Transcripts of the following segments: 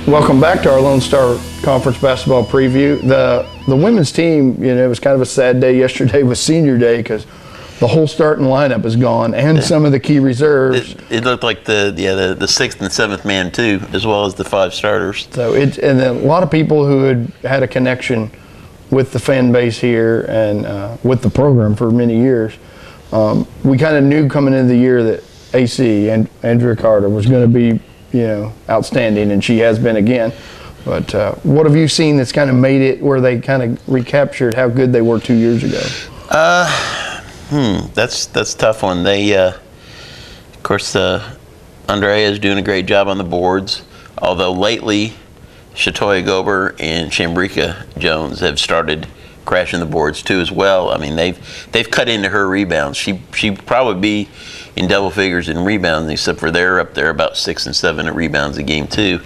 Welcome back to our Lone Star Conference basketball preview. The women's team, it was kind of a sad day yesterday with senior day because the whole starting lineup is gone and some of the key reserves. It looked like the sixth and seventh man too, as well as the five starters. So and then a lot of people who had a connection with the fan base here and with the program for many years. We kind of knew coming into the year that AC and Andrea Carter was going to be outstanding, and she has been again. But what have you seen that's kind of made it where they kind of recaptured how good they were 2 years ago? That's a tough one. They, of course, Andrea is doing a great job on the boards. Although lately, Shatoia Gober and Shambreka Jones have started crashing the boards too as well. I mean, they've cut into her rebounds. She'd probably be in double figures in rebounds, except for they're up there about 6 and 7 at rebounds a game too,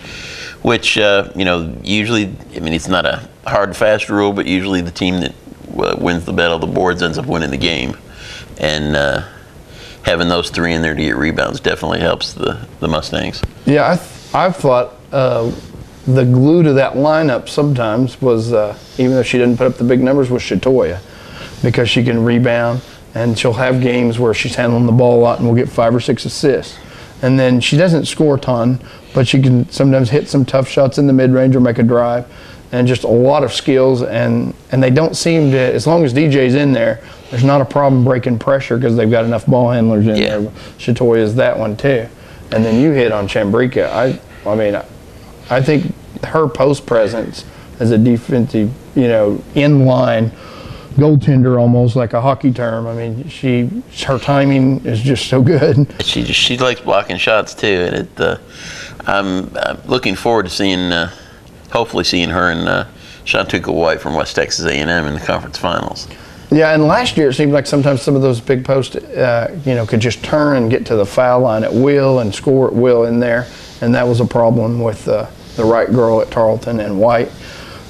which usually, I mean, it's not a hard and fast rule, but usually the team that wins the battle of the boards ends up winning the game, and having those three in there to get rebounds definitely helps the Mustangs. Yeah, I've thought the glue to that lineup sometimes was, even though she didn't put up the big numbers, was Shatoia, because she can rebound. And she'll have games where she's handling the ball a lot and will get 5 or 6 assists. And then she doesn't score a ton, but she can sometimes hit some tough shots in the mid-range or make a drive. And just a lot of skills. And they don't seem to, as long as DJ's in there, there's not a problem breaking pressure because they've got enough ball handlers in there. Shatoia is that one too. And then you hit on Shambreka. I think her post presence as a defensive, in-line goaltender, almost like a hockey term. I mean, her timing is just so good. She likes blocking shots too, and I'm looking forward to hopefully seeing her and Shantuka White from West Texas A&M in the conference finals. Yeah, and last year it seemed like sometimes some of those big posts, could just turn and get to the foul line at will and score at will in there, and that was a problem with the right girl at Tarleton and White.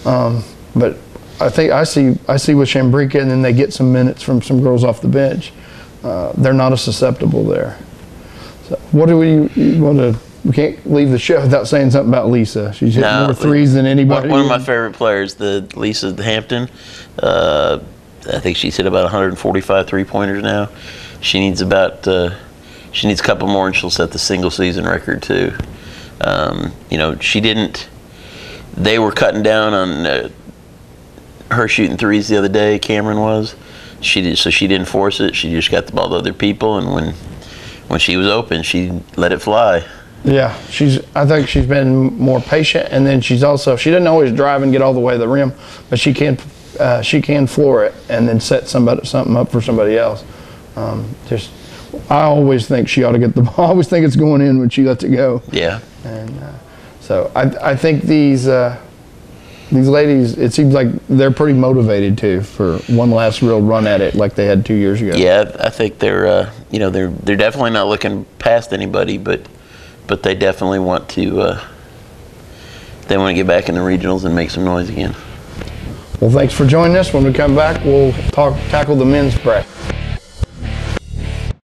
But I think I see with Shambreka, and then they get some minutes from some girls off the bench. They're not as susceptible there. So what do we want to? We can't leave the show without saying something about Lisa. She's hitting more threes than anybody. One of my favorite players, Lisa Hampton. I think she's hit about 145 3-pointers now. She needs a couple more, and she'll set the single season record too. She didn't. They were cutting down on her shooting threes the other day. Cameron was. She didn't force it. She just got the ball to other people, and when she was open, she let it fly. Yeah, I think she's been more patient, and then she doesn't always drive and get all the way to the rim, but she can floor it and then set something up for somebody else. I always think she ought to get the ball. I always think it's going in when she lets it go. Yeah. And so I think these ladies, it seems like they're pretty motivated too for one last real run at it, like they had 2 years ago. Yeah, I think they're definitely not looking past anybody, but they definitely want to get back in the regionals and make some noise again. Well, thanks for joining us. When we come back, we'll tackle the men's bracket.